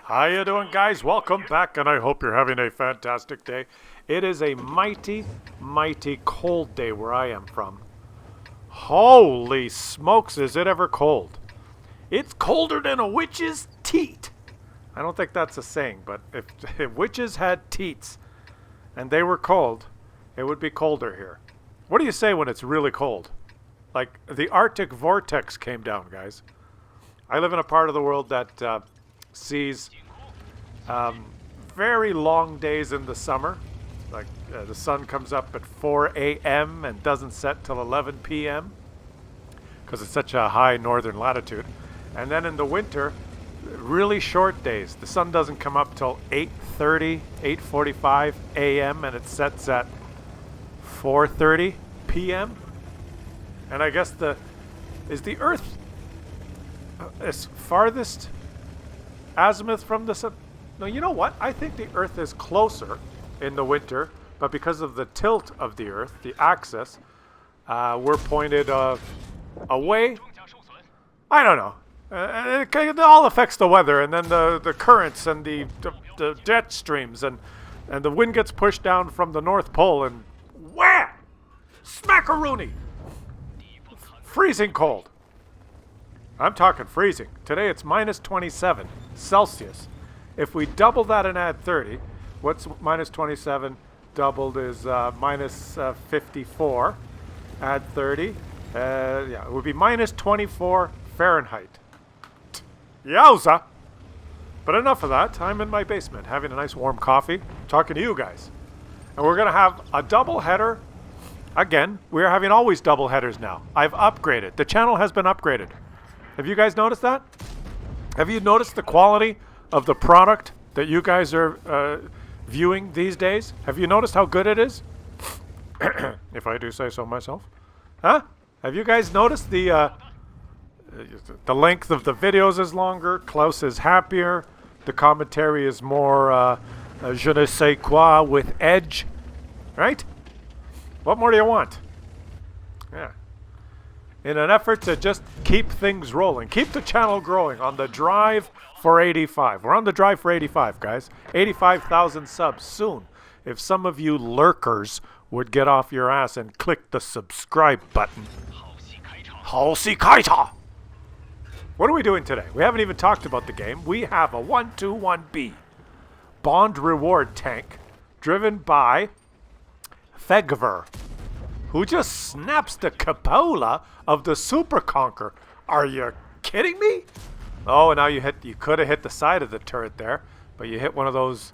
How you doing, guys? Welcome back, and I hope you're having a fantastic day. It is a mighty, mighty cold day where I am from. Holy smokes, is it ever cold? It's colder than a witch's teat. I don't think that's a saying, but if witches had teats and they were cold, it would be colder here. What do you say when it's really cold? Like the Arctic vortex came down, guys. I live in a part of the world that sees very long days in the summer. Like the sun comes up at 4 a.m. and doesn't set till 11 p.m. because it's such a high northern latitude. And then in the winter, really short days. The sun doesn't come up till 8:30, 8:45 a.m. and it sets at 4:30 p.m. And I guess is the Earth as farthest azimuth from the sun? No, you know what? I think the Earth is closer in the winter, but because of the tilt of the Earth, the axis, we're pointed away. I don't know. It all affects the weather, and then the currents and the jet streams, and the wind gets pushed down from the North Pole, and wham! Smackaroony! Freezing cold. I'm talking freezing. Today it's minus 27 Celsius. If we double that and add 30, what's minus 27 doubled is minus 54. Add 30. Yeah, it would be minus 24 Fahrenheit. Yowza! But enough of that. I'm in my basement having a nice warm coffee, talking to you guys. And we're going to have a double header. Again, we're having always double headers now. I've upgraded. The channel has been upgraded. Have you guys noticed that? Have you noticed the quality of the product that you guys are viewing these days? Have you noticed how good it is? If I do say so myself. Huh? Have you guys noticed the length of the videos is longer, Klaus is happier, the commentary is more je ne sais quoi with edge, right? What more do you want? Yeah. In an effort to just keep things rolling, keep the channel growing on the drive for 85. We're on the drive for 85, guys. 85,000 subs soon. If some of you lurkers would get off your ass and click the subscribe button. What are we doing today? We haven't even talked about the game. We have a 121B Bond reward tank driven by Fegver, who just snaps the cupola of the Super Conquer. Are you kidding me? Oh, now you could have hit the side of the turret there, but you hit one of those,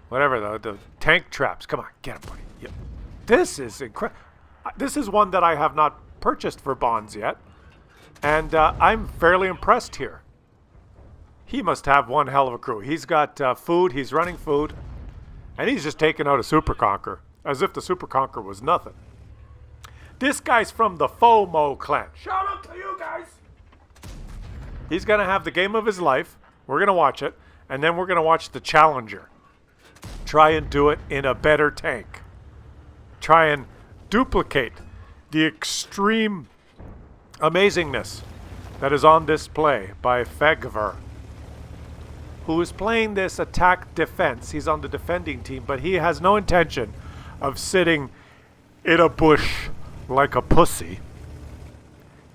whatever, the tank traps. Come on, get him, buddy. Yep. This is incredible. This is one that I have not purchased for bonds yet, and I'm fairly impressed here. He must have one hell of a crew. He's got food, he's running food, and he's just taking out a Super Conquer, as if the Super Conquer was nothing. This guy's from the FOMO clan. Shout out to you guys. He's going to have the game of his life. We're going to watch it. And then we're going to watch the Challenger. Try and do it in a better tank. Try and duplicate the extreme amazingness that is on display by Fegver, who is playing this attack defense. He's on the defending team, but he has no intention of sitting in a bush like a pussy.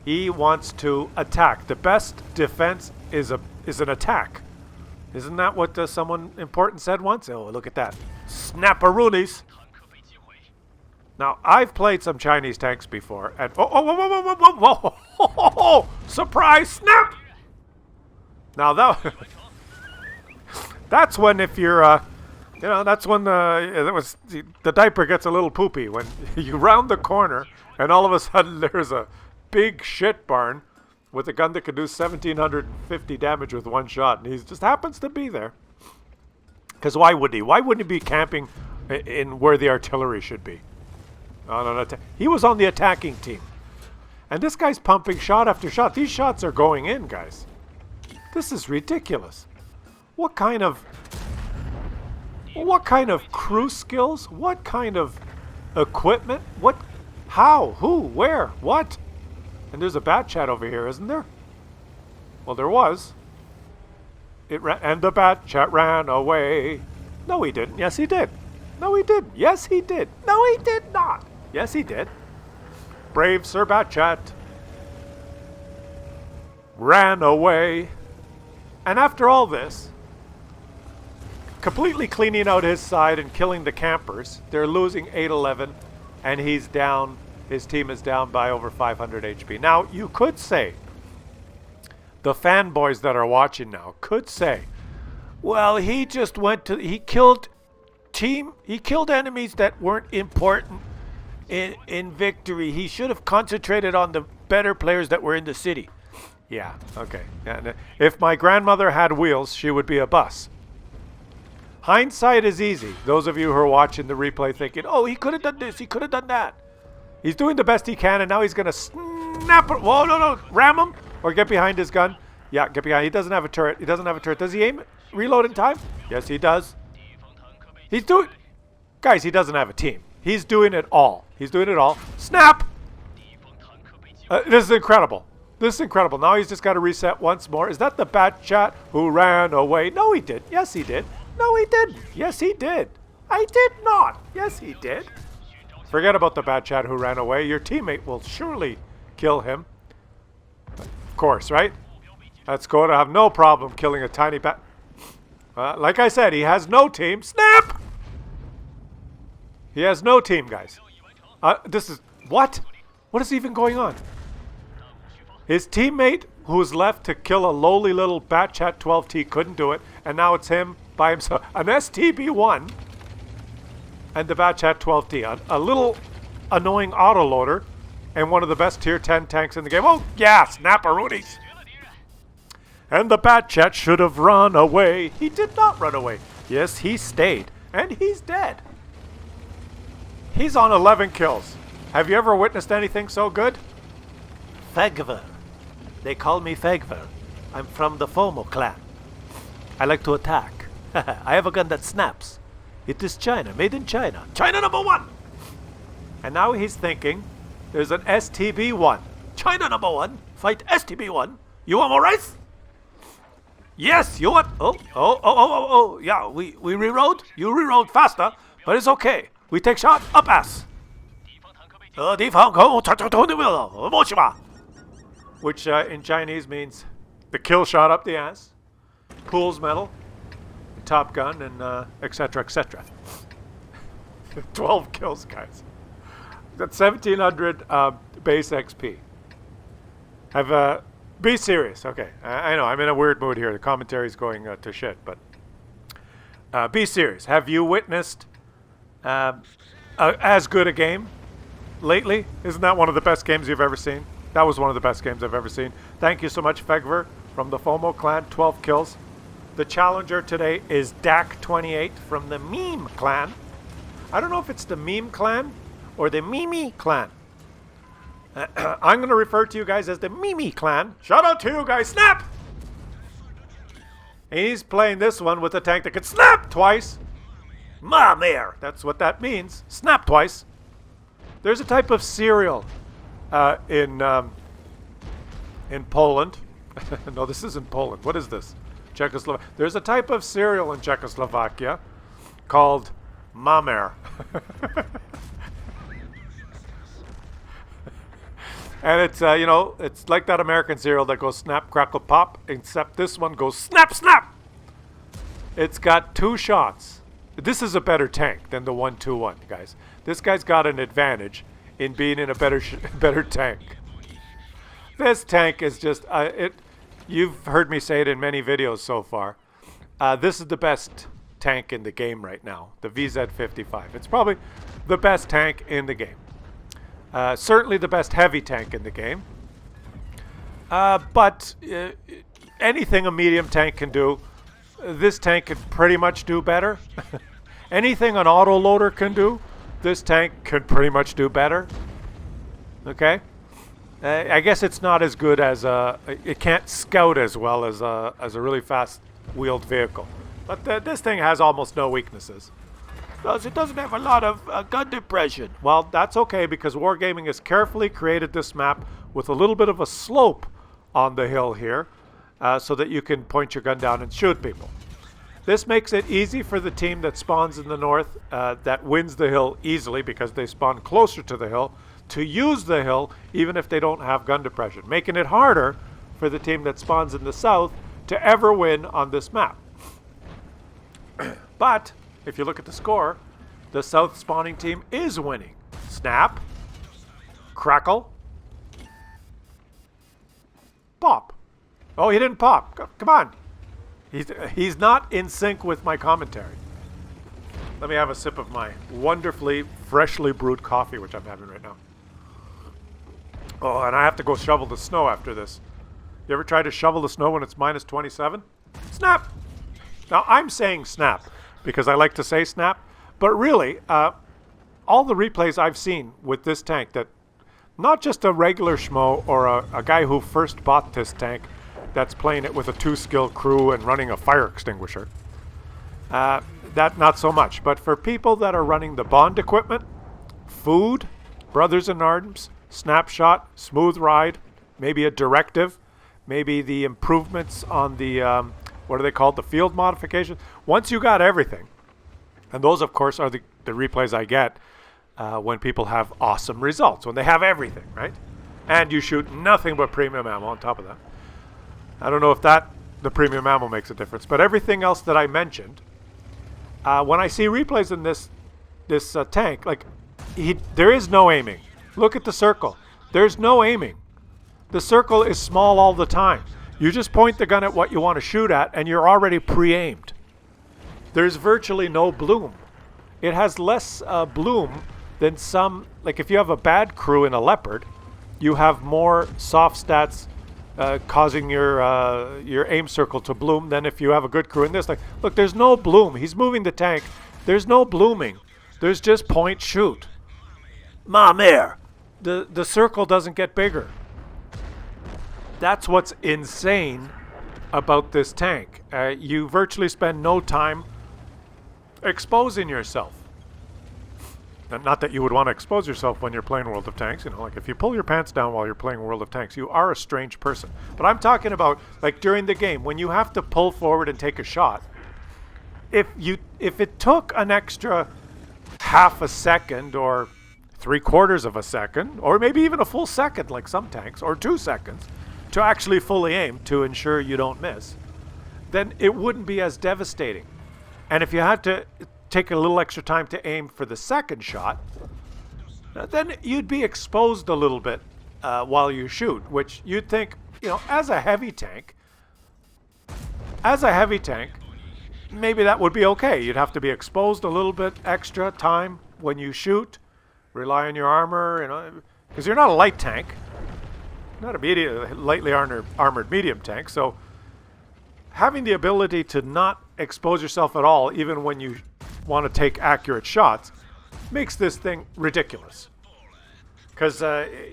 He wants to attack. The best defense is an attack. Isn't that what someone important said once? Oh, look at that. Snapperoonies. Now, I've played some Chinese tanks before, and oh, surprise snap! Now that's when if you're that's when the diaper gets a little poopy, when you round the corner and all of a sudden there's a big shit barn with a gun that can do 1,750 damage with one shot, and he just happens to be there. Because why would he? Why wouldn't he be camping in where the artillery should be? He was on the attacking team. And this guy's pumping shot after shot. These shots are going in, guys. This is ridiculous. What kind of crew skills? What kind of equipment? What? How? Who? Where? What? And there's a bat chat over here, isn't there? Well, there was. And the bat chat ran away. No, he didn't. Yes, he did. No, he didn't. Yes, he did. No, he did not. Yes, he did. Brave Sir Batchat ran away. And after all this, completely cleaning out his side and killing the campers, they're losing 8-11, and he's down. His team is down by over 500 HP. Now, you could say, the fanboys that are watching now could say, well, he just he killed enemies that weren't important in victory. He should have concentrated on the better players that were in the city. Yeah, okay. Yeah, if my grandmother had wheels, she would be a bus. Hindsight is easy. Those of you who are watching the replay thinking, oh, he could have done this, he could have done that. He's doing the best he can, and now he's going to snap it. Whoa, no, ram him or get behind his gun. Yeah, get behind. He doesn't have a turret. Does he aim it? Reload in time? Yes, he does. Guys, he doesn't have a team. He's doing it all. Snap! This is incredible. Now he's just got to reset once more. Is that the Batchat who ran away? No, he did. Yes, he did. No, he didn't. Yes, he did. I did not. Yes, he did. Forget about the Batchat who ran away. Your teammate will surely kill him. Of course, right? Let's go to have no problem killing a tiny bat. Like I said, he has no team. Snap! He has no team, guys. This is... What? What is even going on? His teammate, who's left to kill a lowly little Batchat 12T, couldn't do it. And now it's him by himself. An STB-1 and the Batchat 12T. A little annoying autoloader and one of the best tier 10 tanks in the game. Oh, yeah, snapperoonies. And the Batchat should have run away. He did not run away. Yes, he stayed. And he's dead. He's on 11 kills. Have you ever witnessed anything so good? Fegver. They call me Fegver. I'm from the FOMO clan. I like to attack. I have a gun that snaps. It is China, made in China. China #1! And now he's thinking, there's an STB-1. China #1, fight STB-1. You want more rice? Yes, you want? Oh. Yeah, we reroad. You reroad faster, but it's okay. We take shot up ass. Which in Chinese means the kill shot up the ass, Pool's medal, Top Gun, and etc. 12 kills, guys. That's 1,700 base XP. Be serious. Okay, I know I'm in a weird mood here. The commentary's going to shit, but be serious. Have you witnessed as good a game lately? Isn't that one of the best games you've ever seen? That was one of the best games I've ever seen. Thank you so much, Fegver, from the FOMO clan, 12 kills. The challenger today is Dak28 from the Meme clan. I don't know if it's the Meme clan or the Mimi clan. I'm going to refer to you guys as the Mimi clan. Shout out to you guys. Snap! And he's playing this one with a tank that can snap twice. Ma mare. That's what that means. Snap twice. There's a type of cereal in Poland. No, this isn't Poland. What is this? Czechoslovakia. There's a type of cereal in Czechoslovakia called Mamer. And it's, it's like that American cereal that goes snap, crackle, pop, except this one goes snap, snap. It's got 2 shots. This is a better tank than the 121, guys. This guy's got an advantage in being in a better tank. This tank is just, you've heard me say it in many videos so far. This is the best tank in the game right now, the VZ55. It's probably the best tank in the game. Certainly the best heavy tank in the game. But anything a medium tank can do, this tank can pretty much do better. Anything an autoloader can do, this tank can pretty much do better. Okay? I guess it's not as good as it can't scout as well as a really fast wheeled vehicle. But this thing has almost no weaknesses. It doesn't have a lot of gun depression. Well, that's okay because Wargaming has carefully created this map with a little bit of a slope on the hill here. so that you can point your gun down and shoot people. This makes it easy for the team that spawns in the north, that wins the hill easily because they spawn closer to the hill, to use the hill even if they don't have gun depression, making it harder for the team that spawns in the south to ever win on this map. But if you look at the score, the south spawning team is winning. Snap, crackle, pop. Oh, he didn't pop. Come on. He's not in sync with my commentary. Let me have a sip of my wonderfully freshly brewed coffee, which I'm having right now. Oh, and I have to go shovel the snow after this. You ever try to shovel the snow when it's minus 27? Snap! Now, I'm saying snap because I like to say snap, but really, all the replays I've seen with this tank, that not just a regular schmo or a guy who first bought this tank that's playing it with a 2-skill crew and running a fire extinguisher, that not so much. But for people that are running the bond equipment, food, brothers in arms, snapshot, smooth ride, maybe a directive, maybe the improvements on the, what are they called, the field modifications. Once you got everything, and those, of course, are the replays I get when people have awesome results, when they have everything, right? And you shoot nothing but premium ammo on top of that. I don't know if the premium ammo makes a difference, but everything else that I mentioned, when I see replays in this tank, like, there is no aiming. Look at the circle. There's no aiming. The circle is small all the time. You just point the gun at what you want to shoot at, and you're already pre-aimed. There's virtually no bloom. It has less bloom than some, like if you have a bad crew in a Leopard, you have more soft stats causing your aim circle to bloom than if you have a good crew in this. Like, look, there's no bloom. He's moving the tank. There's no blooming. There's just point shoot. Ma mère. The circle doesn't get bigger. That's what's insane about this tank. You virtually spend no time exposing yourself. Not that you would want to expose yourself when you're playing World of Tanks. You know, like if you pull your pants down while you're playing World of Tanks, you are a strange person. But I'm talking about like during the game when you have to pull forward and take a shot. If it took an extra half a second or 3/4 of a second, or maybe even a full second like some tanks, or 2 seconds, to actually fully aim to ensure you don't miss, then it wouldn't be as devastating. And if you had to take a little extra time to aim for the second shot, then you'd be exposed a little bit while you shoot, which you'd think, you know, as a heavy tank, maybe that would be okay. You'd have to be exposed a little bit extra time when you shoot, rely on your armor, you know, because you're not a light tank, not a lightly armored medium tank, so having the ability to not expose yourself at all, even when you want to take accurate shots, makes this thing ridiculous. Because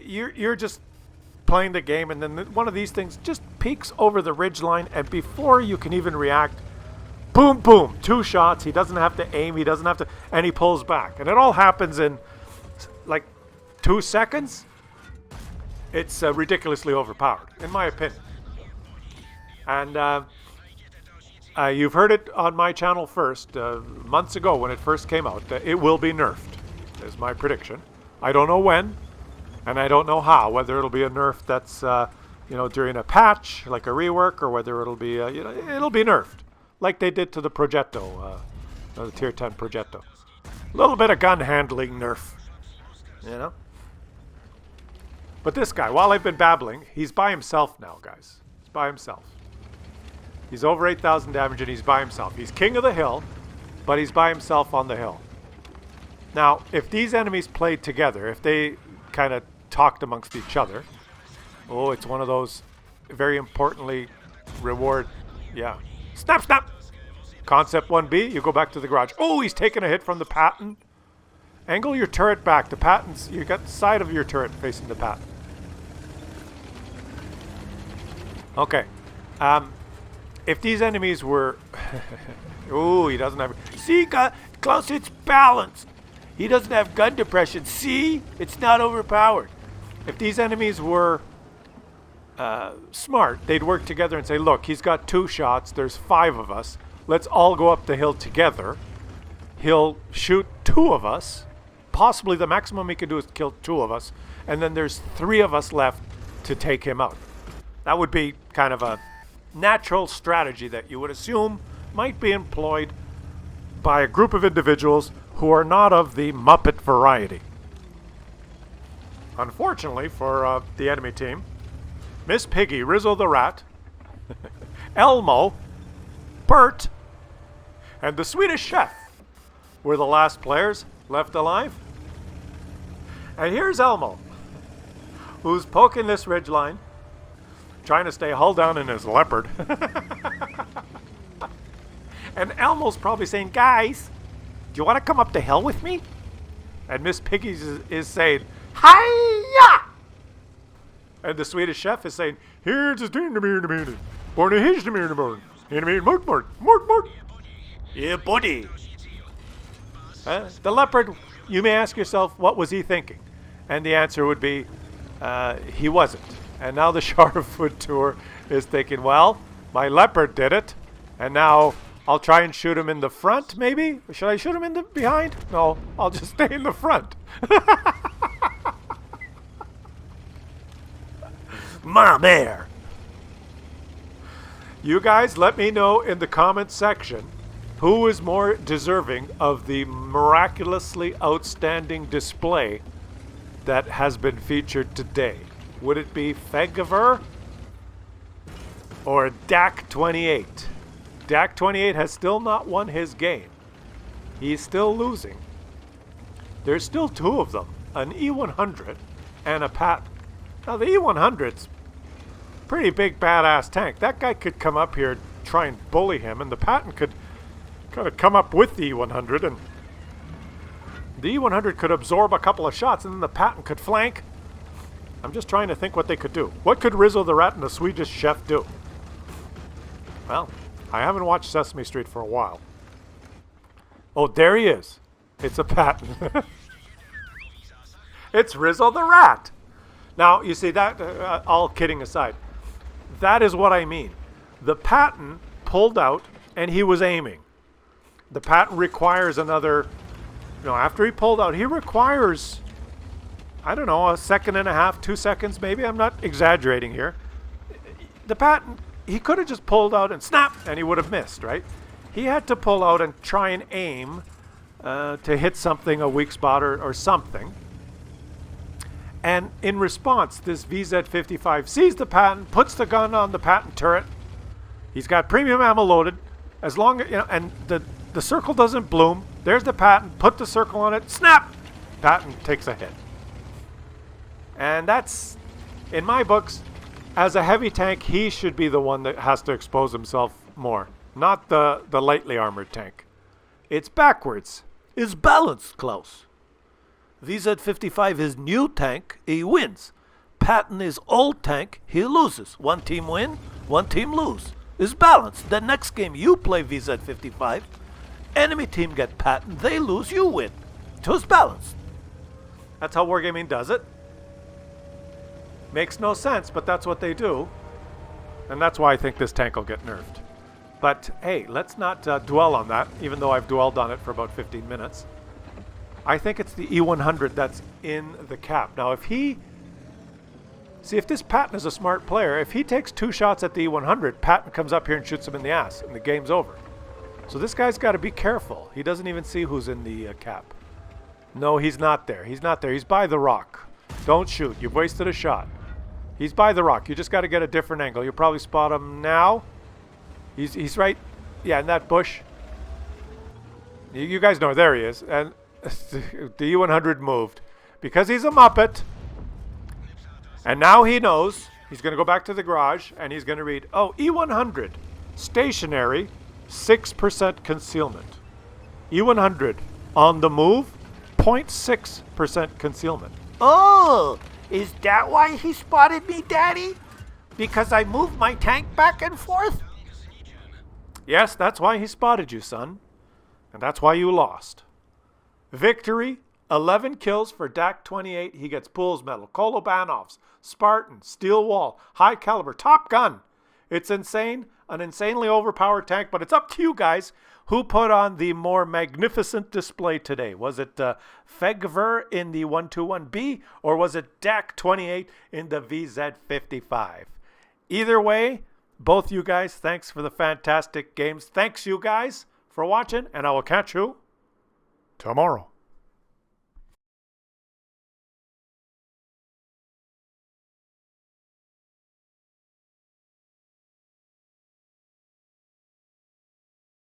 you're just playing the game, and then one of these things just peeks over the ridgeline, and before you can even react, boom, boom, 2 shots. He doesn't have to aim. He doesn't have to, and he pulls back. And it all happens in like 2 seconds. It's ridiculously overpowered, in my opinion. And you've heard it on my channel first, months ago when it first came out. It will be nerfed, is my prediction. I don't know when, and I don't know how. Whether it'll be a nerf that's, you know, during a patch, like a rework, or whether it'll be, you know, it'll be nerfed, like they did to the Progetto, the Tier 10 Progetto. A little bit of gun handling nerf, you know. But this guy, while I've been babbling, he's by himself now, guys. He's by himself. He's over 8,000 damage and he's by himself. He's king of the hill, but he's by himself on the hill. Now, if these enemies played together, if they kind of talked amongst each other, oh, it's one of those very importantly reward, yeah. Snap, snap! Concept 1B, you go back to the garage. Oh, he's taking a hit from the Patton. Angle your turret back. The Patton's, you got the side of your turret facing the Patton. Okay. If these enemies were... oh, he doesn't have... See, Claus, it's balanced. He doesn't have gun depression. See? It's not overpowered. If these enemies were smart. They'd work together and say, look, he's got 2 shots. There's 5 of us. Let's all go up the hill together. He'll shoot 2 of us. Possibly the maximum he can do is kill 2 of us. And then there's 3 of us left to take him out. That would be kind of a natural strategy that you would assume might be employed by a group of individuals who are not of the Muppet variety. Unfortunately for the enemy team, Miss Piggy, Rizzo the Rat, Elmo, Bert, and the Swedish Chef were the last players left alive. And here's Elmo, who's poking this ridgeline, trying to stay hull down in his leopard. And Elmo's probably saying, guys, do you want to come up the hill with me? And Miss Piggy is saying, hi-ya! And the Swedish Chef is saying, here's the born a his mort. Yeah, buddy. The leopard, you may ask yourself, what was he thinking? And the answer would be, he wasn't. And now the Charterfoot Tour is thinking, well, my leopard did it, and now I'll try and shoot him in the front, maybe? Should I shoot him in the behind? No, I'll just stay in the front. Ma mère. You guys, let me know in the comments section who is more deserving of the miraculously outstanding display that has been featured today. Would it be Fegever or Dak28? Dak28 has still not won his game. He's still losing. There's still 2 of them, an E100 and a Patton. Now the E100's pretty big badass tank. That guy could come up here and try and bully him, and the Patton could kind of come up with the E100, and the E100 could absorb a couple of shots, and then the Patton could flank. I'm just trying to think what they could do. What could Rizzo the Rat and the Swedish Chef do? Well, I haven't watched Sesame Street for a while. Oh, there he is. It's a Patton. It's Rizzo the Rat. Now, you see, that, all kidding aside, that is what I mean. The Patton pulled out, and he was aiming. The Patton requires another, after he pulled out, he requires, I don't know, 1.5 seconds, 2 seconds maybe. I'm not exaggerating here. The Patton, he could have just pulled out and snap, and he would have missed, right? He had to pull out and try and aim to hit something, a weak spot or something. And in response, this VZ55 sees the Patton, puts the gun on the Patton turret. He's got premium ammo loaded. As long as, and the circle doesn't bloom. There's the Patton, put the circle on it, snap! Patton takes a hit. And that's, in my books, as a heavy tank, he should be the one that has to expose himself more. Not the lightly armored tank. It's backwards. It's balanced, Klaus. VZ55 is new tank, he wins. Patton is old tank, he loses. One team win, one team lose. It's balanced. The next game you play VZ55, enemy team get Patton, they lose, you win. So it's balanced. That's how Wargaming does it. Makes no sense, but that's what they do. And that's why I think this tank will get nerfed. But hey, let's not dwell on that, even though I've dwelled on it for about 15 minutes. I think it's the E100 that's in the cap. Now, if this Patton is a smart player, if he takes 2 shots at the E100, Patton comes up here and shoots him in the ass, and the game's over. So this guy's got to be careful. He doesn't even see who's in the cap. No, he's not there. He's not there. He's by the rock. Don't shoot. You've wasted a shot. He's by the rock. You just got to get a different angle. You'll probably spot him now. He's right, yeah, in that bush. You guys know, there he is. And the E100 moved because he's a Muppet, and now he knows. He's going to go back to the garage and he's going to read, oh, E100 stationary, 6% concealment. E100 on the move, 0.6% concealment. Oh, is that why he spotted me, Daddy? Because I moved my tank back and forth? Yes, that's why he spotted you, son, and that's why you lost. Victory 11 kills for Dak 28. He gets Pool's medal. Kolobanov's, Spartan, Steel Wall, High Caliber, Top Gun. It's insane. An insanely overpowered tank, but it's up to you guys. Who put on the more magnificent display today? Was it Fegver in the 121B, or was it Dak 28 in the VZ55? Either way, both you guys, thanks for the fantastic games. Thanks you guys for watching, and I will catch you tomorrow.